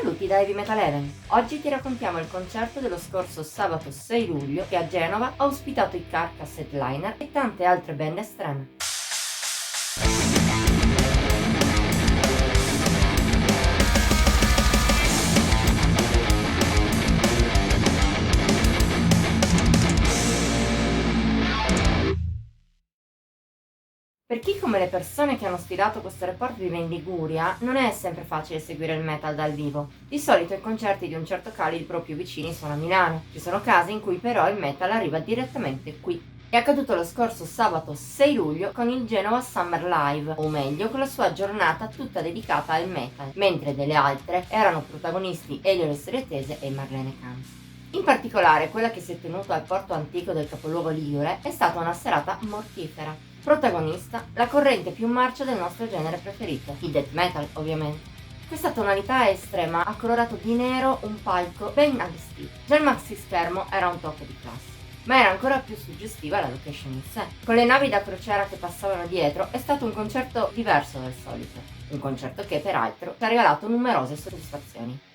Saluti da Heavy Metal Eleven. Oggi ti raccontiamo il concerto dello scorso sabato 6 luglio che a Genova ha ospitato i Carcass Headliner e tante altre band estreme. Per chi come le persone che hanno sfidato questo report vive in Liguria, non è sempre facile seguire il metal dal vivo. Di solito i concerti di un certo calibro più vicini sono a Milano. Ci sono casi in cui però il metal arriva direttamente qui. È accaduto lo scorso sabato 6 luglio con il Genova Summer Live, o meglio con la sua giornata tutta dedicata al metal, mentre delle altre erano protagonisti Elio Le Serietese e Marlene Camps. In particolare quella che si è tenuta al porto antico del capoluogo ligure è stata una serata mortifera. Protagonista, la corrente più marcia del nostro genere preferito, il death metal ovviamente. Questa tonalità estrema ha colorato di nero un palco ben allestito. Già il maxi schermo era un tocco di classe, ma era ancora più suggestiva la location in sé. Con le navi da crociera che passavano dietro è stato un concerto diverso dal solito, un concerto che peraltro ci ha regalato numerose soddisfazioni.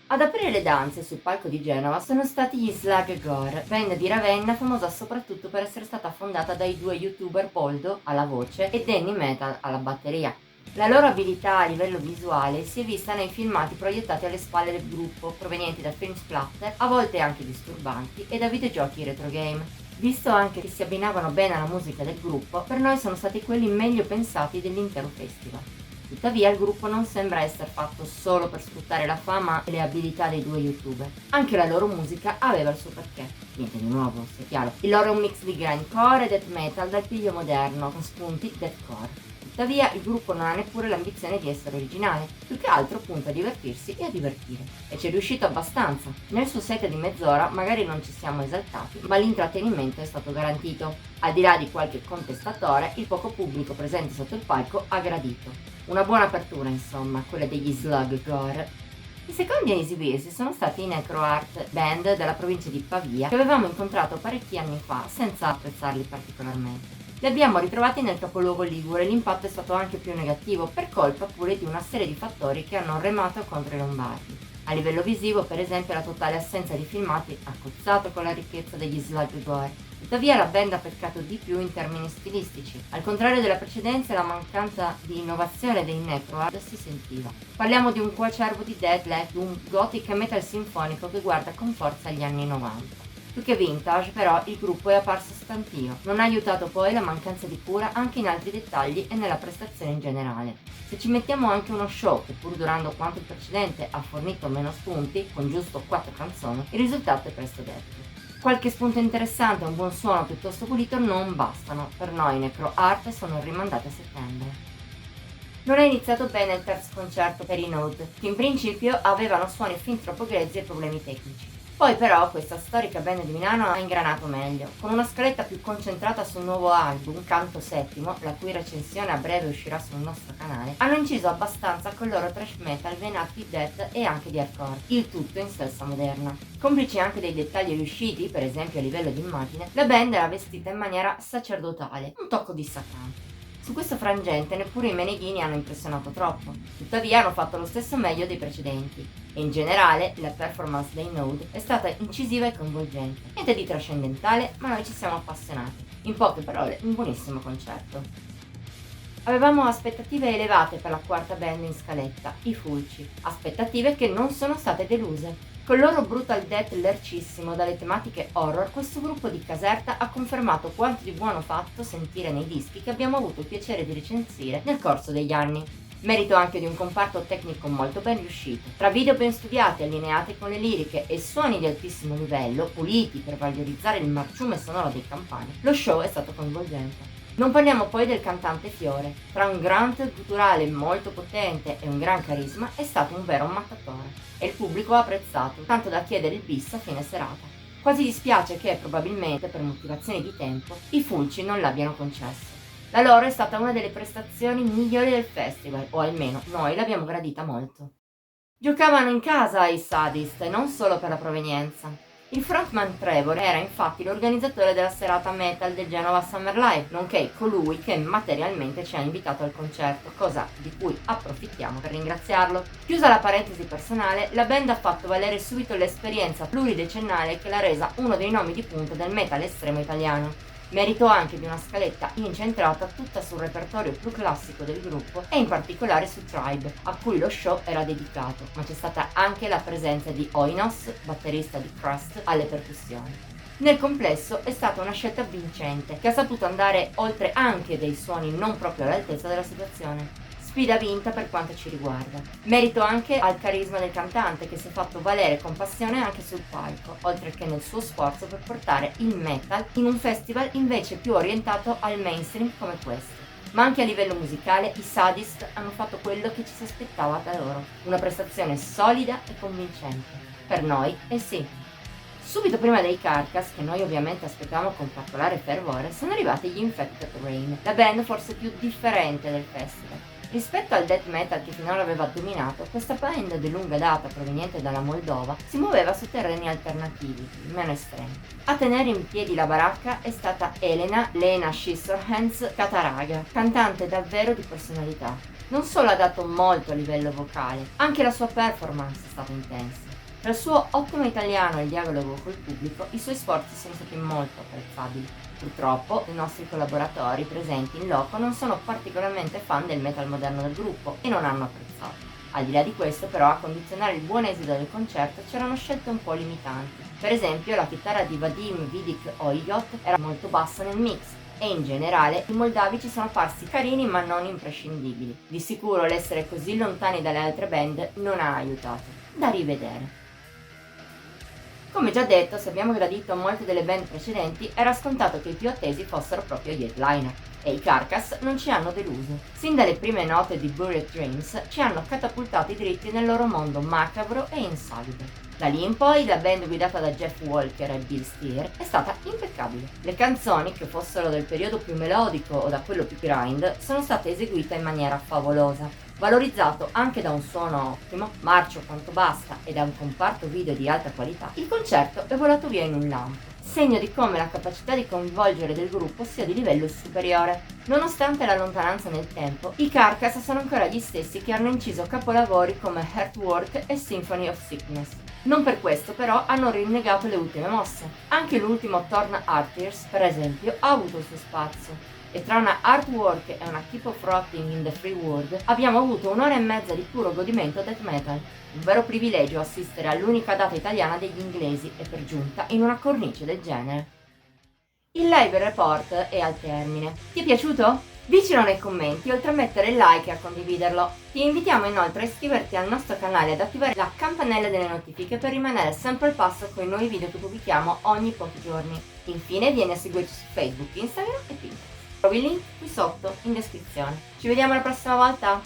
Ad aprire le danze sul palco di Genova sono stati gli Slug Gore, band di Ravenna famosa soprattutto per essere stata fondata dai due youtuber Poldo alla voce e Danny Metal alla batteria. La loro abilità a livello visuale si è vista nei filmati proiettati alle spalle del gruppo, provenienti da film splatter, a volte anche disturbanti, e da videogiochi retro game. Visto anche che si abbinavano bene alla musica del gruppo, per noi sono stati quelli meglio pensati dell'intero festival. Tuttavia il gruppo non sembra essere fatto solo per sfruttare la fama e le abilità dei due youtuber. Anche la loro musica aveva il suo perché. Niente di nuovo, sia chiaro. Il loro è un mix di grindcore e death metal dal piglio moderno, con spunti deathcore. Tuttavia il gruppo non ha neppure l'ambizione di essere originale, più che altro punta a divertirsi e a divertire. E ci è riuscito abbastanza. Nel suo set di mezz'ora magari non ci siamo esaltati, ma l'intrattenimento è stato garantito. Al di là di qualche contestatore, il poco pubblico presente sotto il palco ha gradito. Una buona apertura, insomma, quella degli Slug Gore. I secondi a esibirsi sono stati i Necroart, band della provincia di Pavia, che avevamo incontrato parecchi anni fa, senza apprezzarli particolarmente. Li abbiamo ritrovati nel capoluogo ligure e l'impatto è stato anche più negativo, per colpa pure di una serie di fattori che hanno remato contro i lombardi. A livello visivo, per esempio, la totale assenza di filmati ha cozzato con la ricchezza degli Slug Gore. Tuttavia la band ha peccato di più in termini stilistici. Al contrario della precedenza, la mancanza di innovazione dei Necrohard si sentiva. Parliamo di un coacervo di death, black, doom, gothic e metal sinfonico che guarda con forza agli anni 90. Più che vintage, però, il gruppo è apparso stantino. Non ha aiutato poi la mancanza di cura anche in altri dettagli e nella prestazione in generale. Se ci mettiamo anche uno show che, pur durando quanto il precedente, ha fornito meno spunti, con giusto 4 canzoni, il risultato è presto detto. Qualche spunto interessante e un buon suono piuttosto pulito non bastano. Per noi Necroart sono rimandate a settembre. Non è iniziato bene il terzo concerto per i Node, che in principio avevano suoni fin troppo grezzi e problemi tecnici. Poi però questa storica band di Milano ha ingranato meglio, con una scaletta più concentrata sul nuovo album, Canto Settimo, la cui recensione a breve uscirà sul nostro canale. Hanno inciso abbastanza con il loro thrash metal venato di death e anche di hardcore, il tutto in salsa moderna. Complici anche dei dettagli riusciti, per esempio a livello di immagine, la band era vestita in maniera sacerdotale, un tocco dissacrante. Su questo frangente neppure i Meneghini hanno impressionato troppo, tuttavia hanno fatto lo stesso meglio dei precedenti, e in generale la performance dei Node è stata incisiva e coinvolgente. Niente di trascendentale, ma noi ci siamo appassionati. In poche parole, un buonissimo concerto. Avevamo aspettative elevate per la quarta band in scaletta, i Fulci, aspettative che non sono state deluse. Con il loro brutal death lercissimo dalle tematiche horror, questo gruppo di Caserta ha confermato quanto di buono fatto sentire nei dischi che abbiamo avuto il piacere di recensire nel corso degli anni. Merito anche di un comparto tecnico molto ben riuscito. Tra video ben studiati, allineati con le liriche e suoni di altissimo livello, puliti per valorizzare il marciume sonoro dei campani, lo show è stato coinvolgente. Non parliamo poi del cantante Fiore. Tra un grunt gutturale molto potente e un gran carisma è stato un vero mattatore. E il pubblico ha apprezzato, tanto da chiedere il bis a fine serata. Quasi dispiace che, probabilmente per motivazioni di tempo, i Fulci non l'abbiano concesso. La loro è stata una delle prestazioni migliori del festival, o almeno noi l'abbiamo gradita molto. Giocavano in casa i Sadist e non solo per la provenienza. Il frontman Trevor era infatti l'organizzatore della serata metal del Genova Summer Live, nonché colui che materialmente ci ha invitato al concerto, cosa di cui approfittiamo per ringraziarlo. Chiusa la parentesi personale, la band ha fatto valere subito l'esperienza pluridecennale che l'ha resa uno dei nomi di punta del metal estremo italiano. Merito anche di una scaletta incentrata tutta sul repertorio più classico del gruppo e in particolare su Tribe, a cui lo show era dedicato, ma c'è stata anche la presenza di Oinos, batterista di Crust, alle percussioni. Nel complesso è stata una scelta vincente, che ha saputo andare oltre anche dei suoni non proprio all'altezza della situazione. Sfida vinta per quanto ci riguarda. Merito anche al carisma del cantante che si è fatto valere con passione anche sul palco, oltre che nel suo sforzo per portare il metal in un festival invece più orientato al mainstream come questo. Ma anche a livello musicale i Sadist hanno fatto quello che ci si aspettava da loro, una prestazione solida e convincente. Per noi è sì. Subito prima dei Carcass, che noi ovviamente aspettavamo con particolare fervore, sono arrivati gli Infected Rain, la band forse più differente del festival. Rispetto al death metal che finora aveva dominato, questa band di lunga data proveniente dalla Moldova si muoveva su terreni alternativi, meno estremi. A tenere in piedi la baracca è stata Elena Lena Scissorhands Cataraga, cantante davvero di personalità. Non solo ha dato molto a livello vocale, anche la sua performance è stata intensa. Per il suo ottimo italiano e il dialogo col pubblico, i suoi sforzi sono stati molto apprezzabili. Purtroppo, i nostri collaboratori presenti in loco non sono particolarmente fan del metal moderno del gruppo e non hanno apprezzato. Al di là di questo, però, a condizionare il buon esito del concerto c'erano scelte un po' limitanti. Per esempio, la chitarra di Vadim Vidic Oigot era molto bassa nel mix, e in generale i moldavi ci sono apparsi carini ma non imprescindibili. Di sicuro l'essere così lontani dalle altre band non ha aiutato. Da rivedere. Come già detto, se abbiamo gradito molte delle band precedenti, era scontato che i più attesi fossero proprio gli headliner. E i Carcass non ci hanno deluso. Sin dalle prime note di Buried Dreams ci hanno catapultati dritti nel loro mondo macabro e insolito. Da lì in poi la band guidata da Jeff Walker e Bill Steer è stata impeccabile. Le canzoni, che fossero del periodo più melodico o da quello più grind, sono state eseguite in maniera favolosa, valorizzato anche da un suono ottimo, marcio quanto basta e da un comparto video di alta qualità. Il concerto è volato via in un lampo, segno di come la capacità di coinvolgere del gruppo sia di livello superiore. Nonostante la lontananza nel tempo, i Carcass sono ancora gli stessi che hanno inciso capolavori come Heartwork e Symphony of Sickness. Non per questo però hanno rinnegato le ultime mosse. Anche l'ultimo Torn Artears, per esempio, ha avuto il suo spazio. E tra una artwork e una Keep of Rotting in the Free World abbiamo avuto un'ora e mezza di puro godimento death metal. Un vero privilegio assistere all'unica data italiana degli inglesi e per giunta in una cornice del genere. Il live report è al termine. Ti è piaciuto? Dicelo nei commenti, oltre a mettere il like e a condividerlo. Ti invitiamo inoltre a iscriverti al nostro canale e ad attivare la campanella delle notifiche per rimanere sempre al passo con i nuovi video che pubblichiamo ogni pochi giorni. Infine vieni a seguirci su Facebook, Instagram e Pinterest. Trovi il link qui sotto in descrizione. Ci vediamo la prossima volta!